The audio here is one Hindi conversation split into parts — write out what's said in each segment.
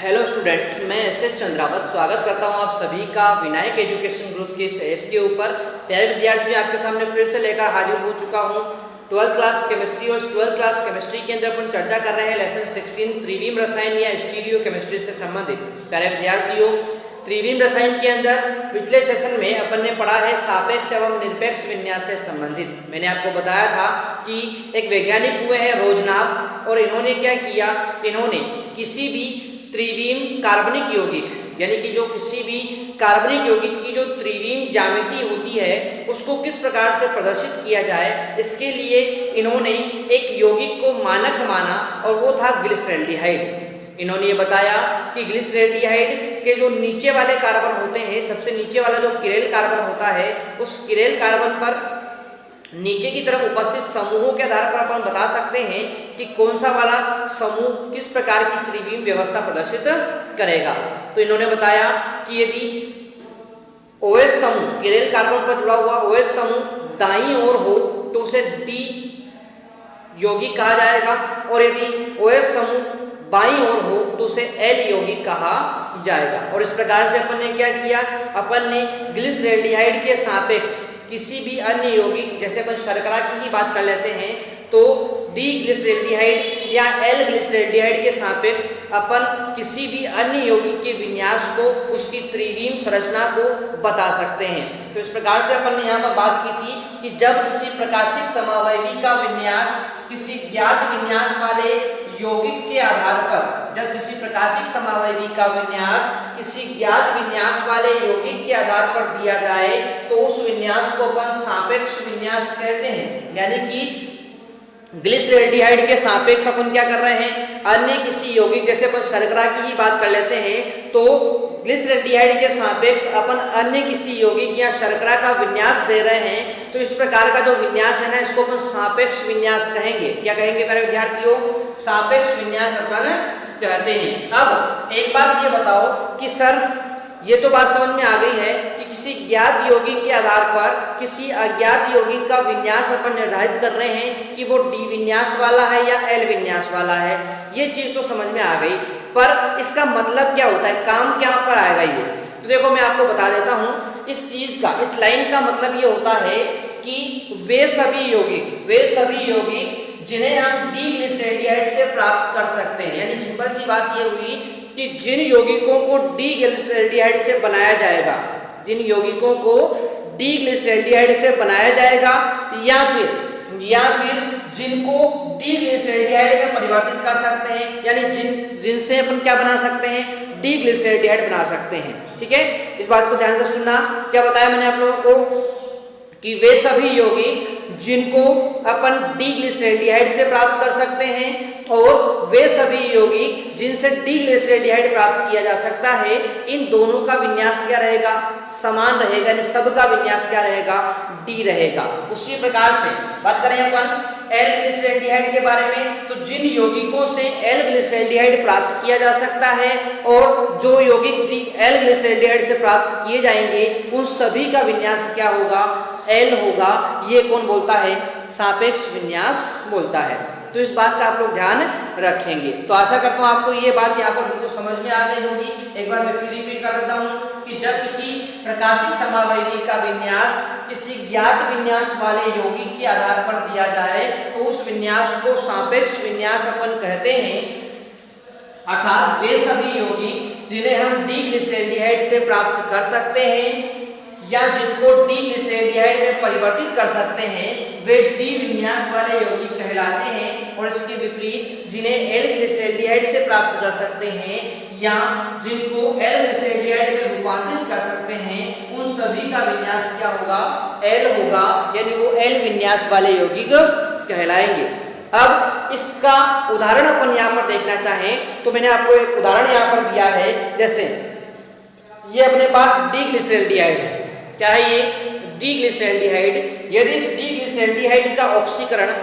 हेलो स्टूडेंट्स, मैं एस चंद्रावत स्वागत करता हूं आप सभी का विनायक एजुकेशन ग्रुप के इस ऐप के ऊपर। प्यारे विद्यार्थी, आपके सामने फिर से लेकर हाजिर हो चुका हूं 12th क्लास केमिस्ट्री। और 12th क्लास केमिस्ट्री के अंदर अपन चर्चा कर रहे हैं लेसन 16 त्रिविम रसायन या स्टीरियो केमिस्ट्री से संबंधित। प्यारे विद्यार्थियों, त्रिविम रसायन के अंदर पिछले सेशन में अपन ने पढ़ा है सापेक्ष एवं निरपेक्ष विन्यास से संबंधित। मैंने आपको बताया था कि एक वैज्ञानिक हुए हैं रोजनाफ, और इन्होंने क्या किया, इन्होंने किसी भी त्रिविम कार्बनिक यौगिक यानी कि जो किसी भी कार्बनिक यौगिक की जो त्रिविम ज्यामिति होती है उसको किस प्रकार से प्रदर्शित किया जाए, इसके लिए इन्होंने एक यौगिक को मानक माना और वो था ग्लिसरैल्डिहाइड। इन्होंने ये बताया कि ग्लिसरैल्डिहाइड के जो नीचे वाले कार्बन होते हैं, सबसे नीचे वाला जो किरेल कार्बन होता है, उस किरेल कार्बन पर नीचे की तरफ उपस्थित समूहों के आधार पर अपन बता सकते हैं कि कौन सा वाला समूह किस प्रकार की त्रिविम व्यवस्था प्रदर्शित करेगा। तो इन्होंने बताया कि यदि OH समूह किरेल कार्बन पर जुड़ा हुआ OH समूह दाईं ओर हो तो उसे D यौगिक कहा जाएगा, और यदि OH समूह बाईं ओर हो तो उसे L यौगिक कहा जाएगा। और इस प्रकार से अपन ने क्या किया, अपन ने ग्लिसरैल्डिहाइड के सापेक्ष किसी भी अन्य यौगिक, जैसे अपन शर्करा की ही बात कर लेते हैं, तो डी ग्लिसरैल्डिहाइड या L ग्लिसरैल्डिहाइड के सापेक्ष अपन किसी भी अन्य यौगिक के विन्यास को, उसकी त्रिविम संरचना को बता सकते हैं। तो इस प्रकार से अपन ने यहाँ पर बात की थी कि जब किसी प्रकाशिक समअवयवी का विन्यास किसी ज्ञात विन्यास वाले यौगिक के आधार पर, जब किसी प्रकाशिक समअवयवी का विन्यास किसी ज्ञात विन्यास वाले यौगिक के आधार पर दिया जाए तो उस विन्यास को अपन सापेक्ष विन्यास कहते हैं। यानी कि ग्लिसरैल्डिहाइड के सापेक्ष अपन क्या कर रहे हैं, अन्य किसी यौगिक, जैसे अपन शर्करा की ही बात कर लेते हैं, तो ग्लिसरैल्डिहाइड के सापेक्ष अपन अन्य किसी यौगिक या शर्करा का विन्यास दे रहे हैं, तो इस प्रकार का जो विन्यास है ना, इसको अपन सापेक्ष विन्यास कहेंगे। क्या कहेंगे मेरे विद्यार्थियों? सापेक्ष विन्यास अपन कहते हैं। अब एक बात ये बताओ कि सर ये तो बात समझ में आ गई है कि किसी ज्ञात यौगिक के आधार पर किसी अज्ञात यौगिक का विन्यास अपन निर्धारित कर रहे हैं कि वो D विन्यास वाला है या L विन्यास वाला है। ये चीज तो समझ में आ गई, पर इसका मतलब क्या होता है, काम क्या पर आएगा ये? तो देखो मैं आपको बता देता हूँ इस चीज का, इस लाइन का मतलब ये होता है कि वे सभी यौगिक जिन्हें हम डी ग्लिसरैल्डिहाइड से प्राप्त कर सकते हैं, यानी सिंपल सी बात ये हुई कि जिन यौगिकों को डी ग्लिसरैल्डिहाइड से बनाया जाएगा, जिन यौगिकों को डी ग्लिसरैल्डिहाइड से बनाया जाएगा, या फिर जिनको डी ग्लिसरैल्डिहाइड में परिवर्तित कर सकते हैं, यानी जिनसे अपन क्या बना सकते हैं, डी ग्लिसरैल्डिहाइड बना सकते हैं। ठीक है, इस बात को ध्यान से सुनना। क्या बताया मैंने आप लोगों को कि वे सभी यौगिक जिनको अपन डी ग्लिसरैल्डिहाइड से प्राप्त कर सकते हैं और वे सभी यौगिक जिनसे डी ग्लिसरैल्डिहाइड प्राप्त किया जा सकता है, इन दोनों का विन्यास क्या रहेगा, समान रहेगा, यानी सबका विन्यास क्या रहेगा, डी रहेगा। उसी प्रकार से बात करें अपन L ग्लिसरैल्डिहाइड के बारे में, तो जिन यौगिकों से L ग्लिसरैल्डिहाइड प्राप्त किया जा सकता है और जो यौगिक L ग्लिसरैल्डिहाइड से प्राप्त किए जाएंगे, उन सभी का विन्यास क्या होगा, L होगा। ये कौन बोलता है, सापेक्ष विन्यास बोलता है। तो इस बात का आप लोग ध्यान रखेंगे। तो आशा करता हूँ आपको ये बात यहाँ पर बिल्कुल समझ में आ गई होगी। एक बार मैं फिर रिपीट कर देता हूँ कि जब किसी प्रकाशिक समअवयवी का विन्यास किसी ज्ञात विन्यास वाले यौगिक के आधार पर दिया जाए तो उस विन्यास को सापेक्ष विन्यास अपन कहते हैं। अर्थात वे सभी यौगिक जिन्हें हम डी ग्लिसरैल्डिहाइड से प्राप्त कर सकते हैं या जिनको डी ग्लिसरैल्डिहाइड में परिवर्तित कर सकते हैं, वे डी विन्यास वाले यौगिक कहलाते हैं। और इसके विपरीत जिन्हें L ग्लिसरैल्डिहाइड से प्राप्त कर सकते हैं या जिनको L ग्लिसरैल्डिहाइड में रूपांतरित कर सकते हैं, उन सभी का विन्यास क्या होगा, L होगा, यानी वो L विन्यास वाले यौगिक कहलाएंगे। अब इसका उदाहरण अपन यहाँ पर देखना चाहें तो मैंने आपको एक उदाहरण यहाँ पर दिया है। जैसे ये अपने पास डी ग्लिसरैल्डिहाइड है। क्या है ये, डी ग्लिसरैल्डिहाइड। यदि इस डी ग्लिसरैल्डिहाइड का ऑक्सीकरण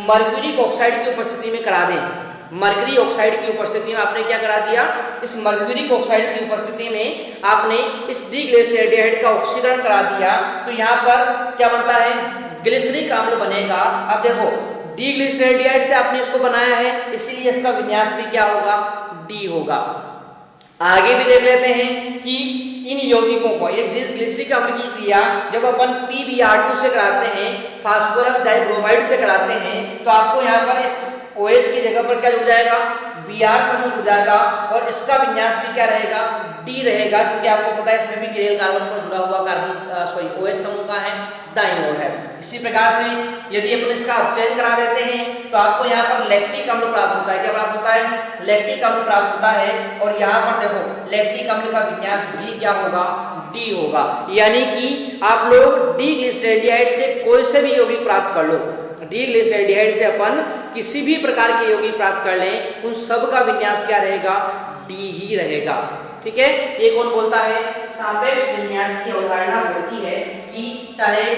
मर्क्यूरिक ऑक्साइड की उपस्थिति में करा दें, मर्क्यूरी ऑक्साइड की उपस्थिति में आपने क्या करा दिया, इस मर्क्यूरिक ऑक्साइड की उपस्थिति में आपने इस डी ग्लिसरैल्डिहाइड का ऑक्सीकरण करा दिया, तो यहाँ पर क्या बनता है, ग्लिसरिक अम्ल बनेगा। अब देखो डी ग्लिसरैल्डिहाइड से आपने इसको बनाया है, इसीलिए इसका विन्यास भी क्या होगा, डी होगा। आगे भी देख लेते हैं कि इन यौगिकों को एक डिसग्लिसरिक अम्ल की क्रिया जब अपन PbR2 से कराते हैं, फास्फोरस डाइब्रोमाइड से कराते हैं, तो आपको यहाँ पर इस OH की जगह पर क्या जुड़ जाएगा, Br समूह जुड़ जाएगा और इसका विन्यास भी क्या रहेगा, D रहेगा, क्योंकि आपको पता है इसमें भी केरल कार्बन पर जुड़ा हुआ कार्बन OH समूह का है, दाईं ओर है। इसी प्रकार से यदि अपन इसका अपचयन करा देते हैं तो आपको यहाँ पर लैक्टिक अम्ल प्राप्त होता है। क्या प्राप्त होता है, लैक्टिक अम्ल प्राप्त होता है। और यहाँ पर देखो लैक्टिक अम्ल का विन्यास भी क्या होगा, D होगा। यानी कि आप लोग डी ग्लिसरैल्डिहाइड से कोई से भी यौगिक प्राप्त कर लो, डी ग्लिसरैल्डिहाइड से अपन किसी भी प्रकार के यौगिक प्राप्त कर लें, उन सब का विन्यास क्या रहेगा, D ही रहेगा। ठीक है, ये कौन बोलता है, सापेक्ष विन्यास की अवधारणा बोलती है कि चाहे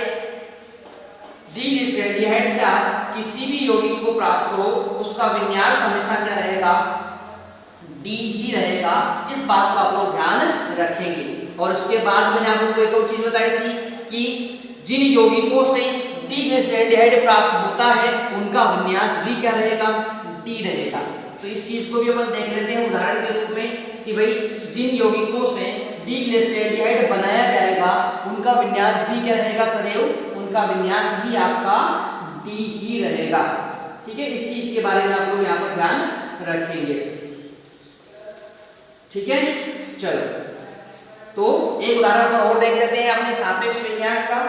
डी ग्लिसरैल्डिहाइड से आप किसी भी यौगिक को प्राप्त करो, उसका विन्यास हमेशा क्या रहेगा, D ही रहेगा। इस बात का आप लोग ध्यान रखेंगे। और उसके बाद मैंने आपको एक और चीज बताई थी कि जिन यौगिकों से डी ग्लिसरैल्डिहाइड प्राप्त होता है उनका विन्यास भी क्या रहेगा, D रहेगा। तो इस चीज को भी अपन देख लेते हैं उदाहरण के रूप में कि भाई जिन यौगिकों से डी ग्लिसरैल्डिहाइड बनाया जाएगा उनका विन्यास भी क्या रहेगा, सदैव उनका विन्यास भी आपका D ही रहेगा। ठीक है, इस चीज के बारे में आप लोग यहाँ पर ध्यान रखेंगे। ठीक है, चलो तो एक उदाहरण और देख लेते हैं अपने सापेक्ष विन्यास का।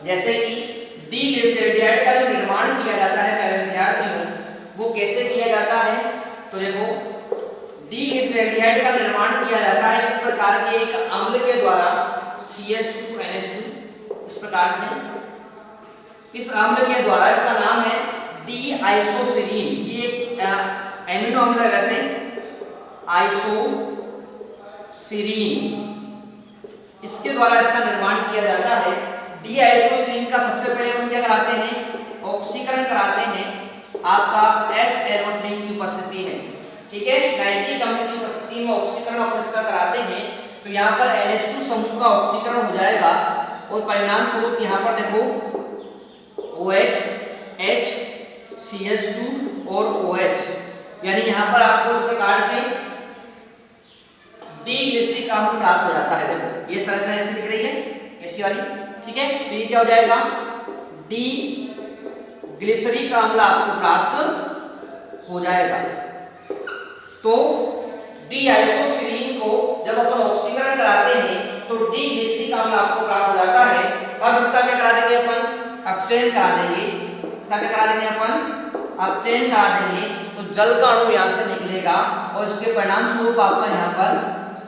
जैसे कि डी ग्लिसरैल्डिहाइड का जो निर्माण किया जाता है प्यारे विद्यार्थियों, वो कैसे किया जाता है, तो देखो डी ग्लिसरैल्डिहाइड का निर्माण किया जाता है इस प्रकार के एक अम्ल के द्वारा, CH2NH2, इस प्रकार से इस अम्ल के द्वारा, इसका नाम है डी आइसोसिरीन। ये एमिनो अम्ल है वैसे, आइसोसिरीन, इसके द्वारा इसका निर्माण किया जाता है। डी आइसोसिरीन का सबसे पहले हम क्या कराते हैं, ऑक्सीकरण कराते हैं आपका HNO3 की उपस्थिति में। ठीक है, नाइट्रिक अम्ल की उपस्थिति में ऑक्सीकरण अपन इसका कराते हैं, तो यहाँ पर NH2 समूह का ऑक्सीकरण हो जाएगा और परिणाम स्वरूप यहाँ पर देखो OH, H, CH2 और OH, यानी यहाँ पर आपको इस प्रकार से डी ग्लिसरिक अम्ल प्राप्त हो जाता है। देखो ये संरचना ऐसी दिख रही है, ऐसी वाली। ठीक है, तो ये क्या हो जाएगा, डी ग्लिसरिक अम्ल आपको प्राप्त हो जाएगा। तो डी आइसोसिरीन को जब अपन ऑक्सीकरण कराते हैं तो डी ग्लिसरिक अम्ल आपको प्राप्त हो जाता है। अब इसका क्या करा देंगे अपन, अपचयन करा देंगे। इसका क्या करा देंगे अपन, अपचयन करा देंगे, तो जल का अणु यहाँ से निकलेगा और इसके परिणाम स्वरूप आपका यहाँ पर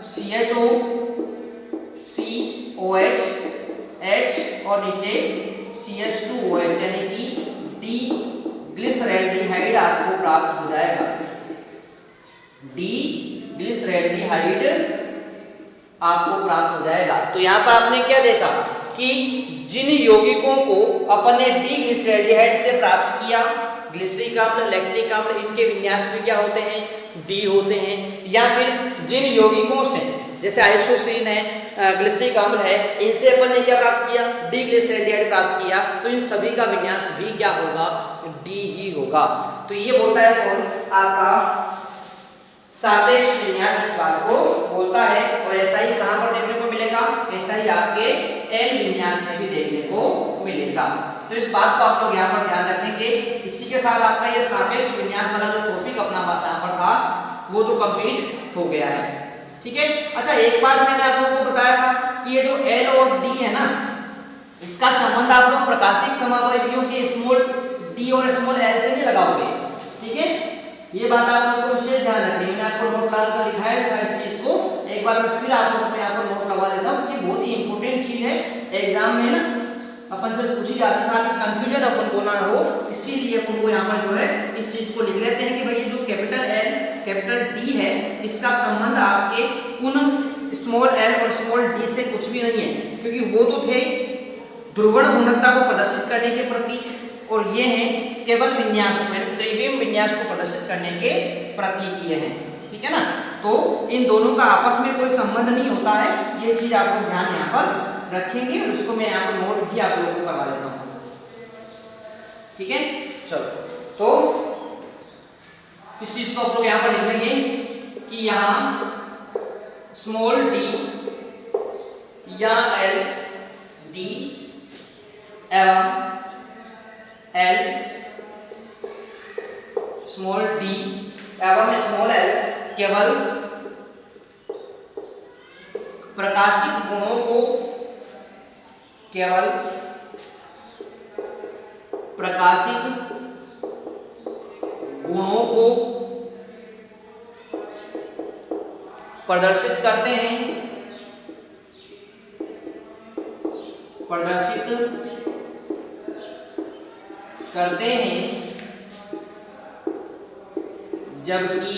CHO, COH, H और नीचे CH2OH, यानी कि डी ग्लिसरैल्डिहाइड आपको प्राप्त हो जाएगा। डी ग्लिसरैल्डिहाइड आपको प्राप्त हो जाएगा। तो यहाँ पर आपने क्या देखा कि जिन यौगिकों को अपन ने डी ग्लिसरैल्डिहाइड से प्राप्त किया, ग्लिसरिक अम्ल, लैक्टिक अम्ल, इनके विन्यास भी क्या होते हैं, D होते हैं। या फिर जिन यौगिकों से जैसे आइसोसिरीन है, ग्लिसरिक अम्ल है, इनसे अपन ने क्या प्राप्त किया, डी ग्लिसरैल्डिहाइड प्राप्त किया, तो इन सभी का विन्यास भी क्या होगा, D ही होगा। तो ये बोलता है कौन, आपका सापेक्ष विन्यास इस बात को बोलता है। और ऐसा ही कहां पर देखने को मिलेगा, ऐसा ही आपके एल विन्यास में भी देखने को मिलेगा। तो इस बात को आप लोग यहाँ पर ध्यान रखेंगे। इसी के साथ आपका ये सापेक्ष विन्यास वाला जो टॉपिक अपना यहाँ पर था वो तो कंप्लीट हो गया है। ठीक है, अच्छा एक बात मैंने आप लोगों को बताया था कि ये जो एल और डी है ना, इसका संबंध आप लोग प्रकाशिक समावयवियों के स्मॉल डी और स्मॉल एल से नहीं लगाओगे। ठीक है, ये बात आप लोगों को विशेष ध्यान रखनी है। मैंने आपको नोट लगाकर लिखाया था इस चीज को, एक बार मैं फिर आप लोगों को यहाँ पर नोट लगा देता हूँ कि बहुत ही इंपॉर्टेंट चीज है, एग्जाम में ना अपन से पूछी जाती है, साथ ही कंफ्यूजन अपन को ना हो, इसीलिए अपन को यहाँ पर जो है इस चीज को लिख लेते हैं कि भाई ये जो कैपिटल एल कैपिटल डी है, इसका संबंध आपके उन स्मॉल एल और स्मॉल डी से कुछ भी नहीं है, क्योंकि वो तो थे ध्रुवण घूर्णकता को प्रदर्शित करने के प्रतीक, और ये हैं केवल विन्यास में त्रिविम विन्यास को प्रदर्शित करने के प्रतीक ये हैं। ठीक है ना, तो इन दोनों का आपस में कोई संबंध नहीं होता है, ये चीज आप लोग ध्यान यहाँ पर रखेंगे। उसको मैं यहाँ पर नोट भी आप लोगों को करवा देता हूँ। ठीक है, चलो तो इस चीज को आप लोग यहाँ पर लिख लेंगे कि यहाँ स्मॉल डी या एल डी एवं एल स्मॉल डी एवं स्मॉल एल केवल प्रकाशिक गुणों को केवल प्रकाशिक गुणों को प्रदर्शित करते हैं, जबकि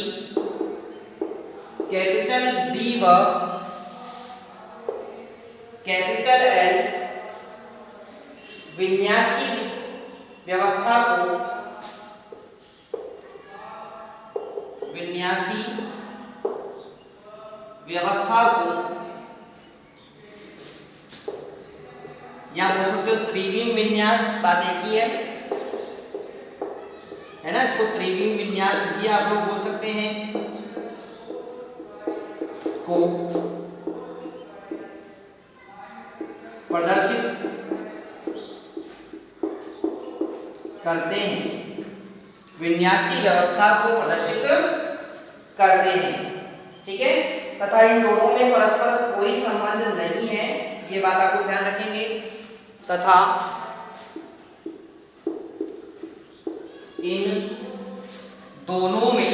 कैपिटल डी व कैपिटल एल विन्यासी व्यवस्था को या बोल सकते हो त्रिविम विन्यास, बात एक ही है ना, इसको त्रिविम विन्यास भी आप लोग बोल सकते हैं, को प्रदर्शित करते हैं, विन्यासी व्यवस्था को प्रदर्शित करते हैं। ठीक है, तथा इन दोनों में परस्पर कोई संबंध नहीं है, ये बात आपको ध्यान रखेंगे। तथा इन दोनों में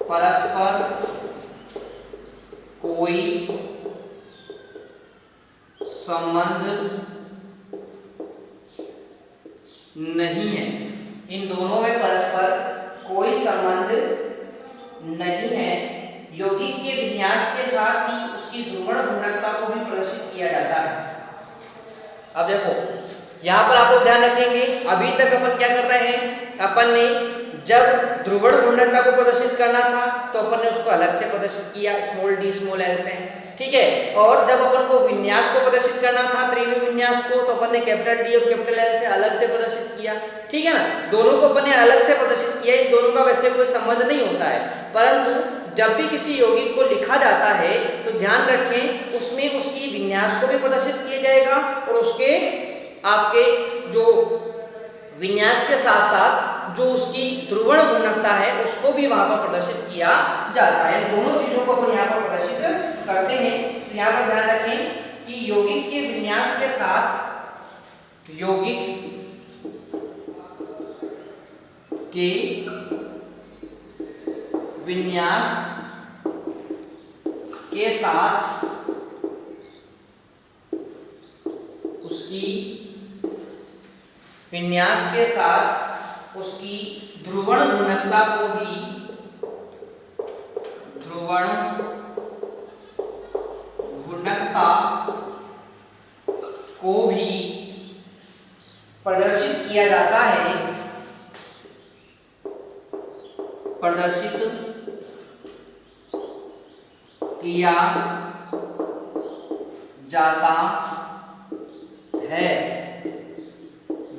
परस्पर कोई संबंध नहीं है, इन दोनों में परस्पर कोई संबंध नहीं है। यौगिक के विन्यास के साथ ही उसकी ध्रुवण घूर्णकता को भी प्रदर्शित किया जाता है। अब देखो यहाँ पर आप लोग ध्यान रखेंगे, अभी तक अपन क्या कर रहे हैं, अपन ने जब ध्रुवण घूर्णकता को प्रदर्शित करना था तो अपन ने उसको अलग से प्रदर्शित किया स्मॉल डी स्मॉल एल से, ठीक है। और जब अपन को विन्यास को प्रदर्शित करना था त्रिविम विन्यास को, तो अपन ने कैपिटल डी और कैपिटल एल से अलग से प्रदर्शित किया, ठीक है ना। दोनों को अपन ने अलग से प्रदर्शित किया, इन दोनों का वैसे कोई संबंध नहीं होता है, परंतु जब भी किसी यौगिक को लिखा जाता है तो ध्यान रखें उसमें उसकी विन्यास को भी प्रदर्शित किया जाएगा और उसके आपके जो विन्यास के साथ साथ जो उसकी ध्रुवण घूर्णकता है उसको भी वहां पर प्रदर्शित किया जाता है। दोनों चीजों को अपन यहाँ पर प्रदर्शित करते हैं। तो यहाँ पर ध्यान रखें कि यौगिक के विन्यास के साथ यौगिक के विन्यास के साथ उसकी विन्यास के साथ उसकी ध्रुवण घूर्णकता को भी प्रदर्शित किया जाता है,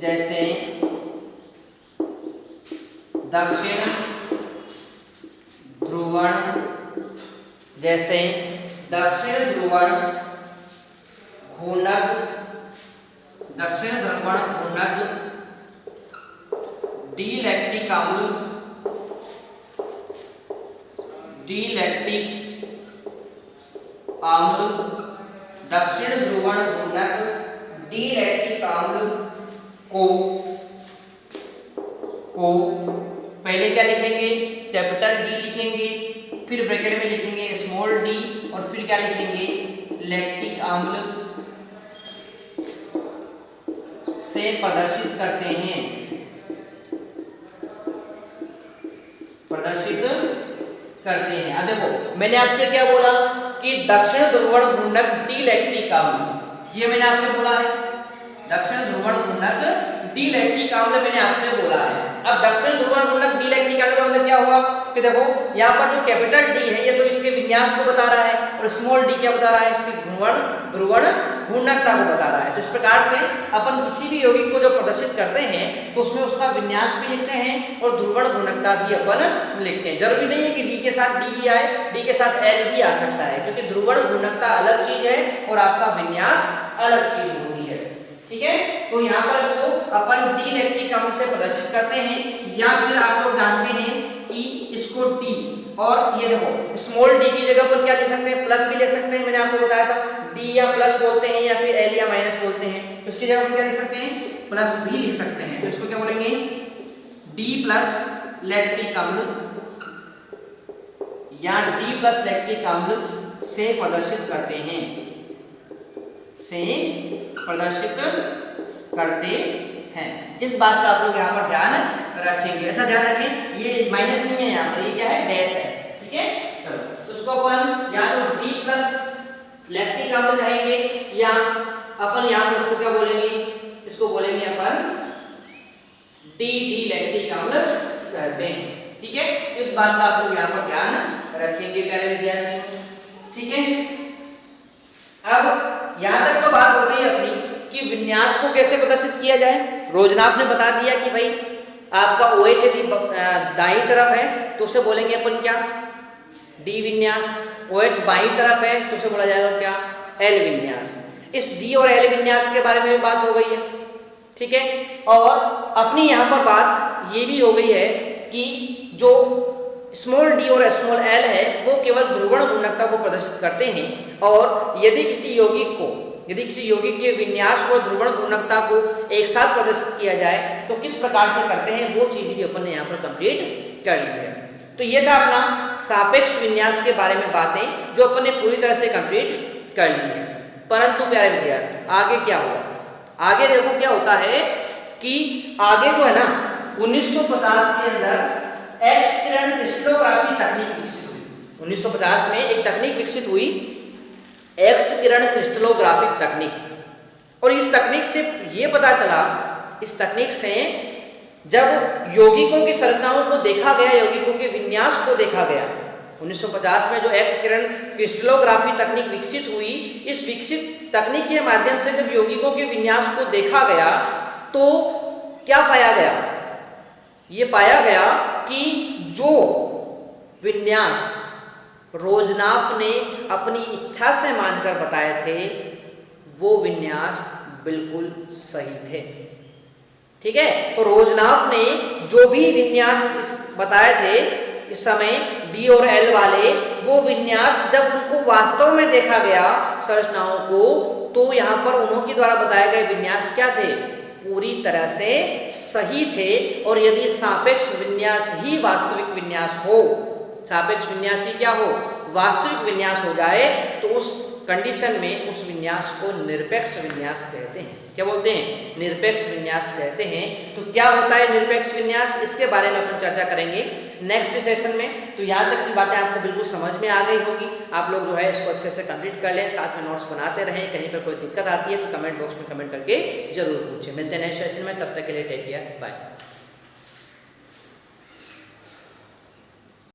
जैसे दक्षिण ध्रुवण घूर्णक डी-लैक्टिक अम्ल दक्षिण ध्रुवण घूर्णक डी-लैक्टिक अम्ल को पहले क्या लिखेंगे, कैपिटल डी लिखेंगे, फिर ब्रैकेट में लिखेंगे स्मॉल डी और फिर क्या लिखेंगे लैक्टिक अम्ल से प्रदर्शित करते हैं, अब देखो मैंने आपसे क्या बोला कि दक्षिण ध्रुवण घूर्णक डी-लैक्टिक अम्ल, ये मैंने आपसे बोला है, दक्षिण ध्रुवण घूर्णक डी-लैक्टिक अम्ल मैंने आपसे बोला है। अब दक्षिण ध्रुवण घूर्णक डी इलेक्ट्रिक का मतलब क्या हुआ कि देखो यहाँ पर जो कैपिटल डी है ये तो इसके विन्यास को बता रहा है और स्मॉल डी क्या बता रहा है, इसकी ध्रुवण घूर्णकता को बता रहा है। तो इस प्रकार से अपन किसी भी यौगिक को जो प्रदर्शित करते हैं तो उसमें उसका विन्यास भी लिखते हैं और ध्रुवण घूर्णकता भी अपन लिखते हैं। जरूरी नहीं है कि डी के साथ डी ही आए, डी के साथ एल भी आ सकता है, क्योंकि ध्रुवण घूर्णकता अलग चीज है और आपका विन्यास अलग चीज होती है। ठीक है, तो यहाँ पर इसको अपन डी इलेक्ट्रिक अम्ल से प्रदर्शित करते हैं, या फिर आप लोग जानते हैं कि इसको डी और ये देखो स्मॉल डी की जगह पर क्या लिख सकते हैं, प्लस भी लिख सकते हैं। मैंने आपको बताया था डी या प्लस बोलते हैं या फिर एल या माइनस बोलते हैं, तो इसकी जगह पर क्या लिख सकते हैं, प्लस भी लिख सकते हैं। तो इसको क्या बोलेंगे, डी प्लस लैक्टिक अम्ल या डी प्लस लैक्टिक अम्ल से प्रदर्शित करते हैं, से प्रदर्शित करते हैं। इस बात का आप लोग यहाँ पर ध्यान रखेंगे। अच्छा ध्यान रखें, ये माइनस नहीं है यहाँ पर, ये क्या है, डैश है। ठीक है, चलो तो उसको अपन या तो डी प्लस लैक्टिक अम्ल कहेंगे या अपन यहाँ पर उसको क्या बोलेंगे, इसको बोलेंगे अपन डी लैक्टिक अम्ल कहते हैं। ठीक है, इस बात का आप लोग यहाँ पर ध्यान रखेंगे प्यारे विद्यार्थी। ठीक है, अब यहाँ तक तो बात हो गई अपनी कि विन्यास को कैसे प्रदर्शित किया जाए। रोजनाथ ने बता दिया कि भाई आपका OH यदि दाईं तरफ है तो उसे बोलेंगे अपन क्या, डी विन्यास। OH बाईं तरफ है तो उसे बोला जाएगा क्या, एल विन्यास। इस डी और एल विन्यास के बारे में भी बात हो गई है। ठीक है, और अपनी यहाँ पर बात ये भी हो गई है कि जो स्मॉल डी और स्मॉल एल है वो केवल ध्रुवण घूर्णकता को प्रदर्शित करते हैं, और यदि किसी यौगिक के विन्यास और ध्रुवण घूर्णकता को एक साथ प्रदर्शित किया जाए तो किस प्रकार से करते हैं, वो चीज भी अपन ने यहाँ पर कंप्लीट कर ली है। तो ये था अपना सापेक्ष विन्यास के बारे में बातें जो अपन ने पूरी तरह से कंप्लीट कर ली है। परंतु प्यारे विद्यार्थी आगे क्या हुआ, आगे देखो क्या होता है कि आगे जो है ना 1950 के अंदर एक्स किरण क्रिस्टलोग्राफी तकनीक विकसित हुई। 1950 में एक तकनीक विकसित हुई, एक्स किरण क्रिस्टलोग्राफिक तकनीक, और इस तकनीक से ये पता चला, इस तकनीक से जब यौगिकों की संरचनाओं को देखा गया, यौगिकों के विन्यास को देखा गया, 1950 में जो एक्स किरण क्रिस्टलोग्राफी तकनीक विकसित हुई, इस विकसित तकनीक के माध्यम से जब यौगिकों के विन्यास को देखा गया तो क्या पाया गया, ये पाया गया कि जो विन्यास रोजनाफ ने अपनी इच्छा से मानकर बताए थे वो विन्यास बिल्कुल सही थे। ठीक है, तो रोजनाफ ने जो भी विन्यास बताए थे इस समय डी और एल वाले, वो विन्यास जब उनको वास्तव में देखा गया संरचनाओं को, तो यहाँ पर उन्होंने द्वारा बताए गए विन्यास क्या थे, पूरी तरह से सही थे। और यदि सापेक्ष विन्यास ही वास्तविक विन्यास हो, सापेक्ष विन्यास ही क्या हो, वास्तविक विन्यास हो जाए, तो उस कंडीशन में उस विन्यास को निरपेक्ष विन्यास कहते हैं। क्या बोलते हैं, निरपेक्ष विन्यास कहते हैं। तो क्या होता है निरपेक्ष विन्यास, इसके बारे में अपन चर्चा करेंगे नेक्स्ट सेशन में। तो यहाँ तक की बातें आपको बिल्कुल समझ में आ गई होगी। आप लोग जो है इसको अच्छे से कंप्लीट कर लें, साथ में नोट्स बनाते रहें। कहीं पर कोई दिक्कत आती है तो कमेंट बॉक्स में कमेंट करके जरूर पूछें। मिलते हैं नेक्स्ट सेशन में, तब तक के लिए टेक केयर, बाय।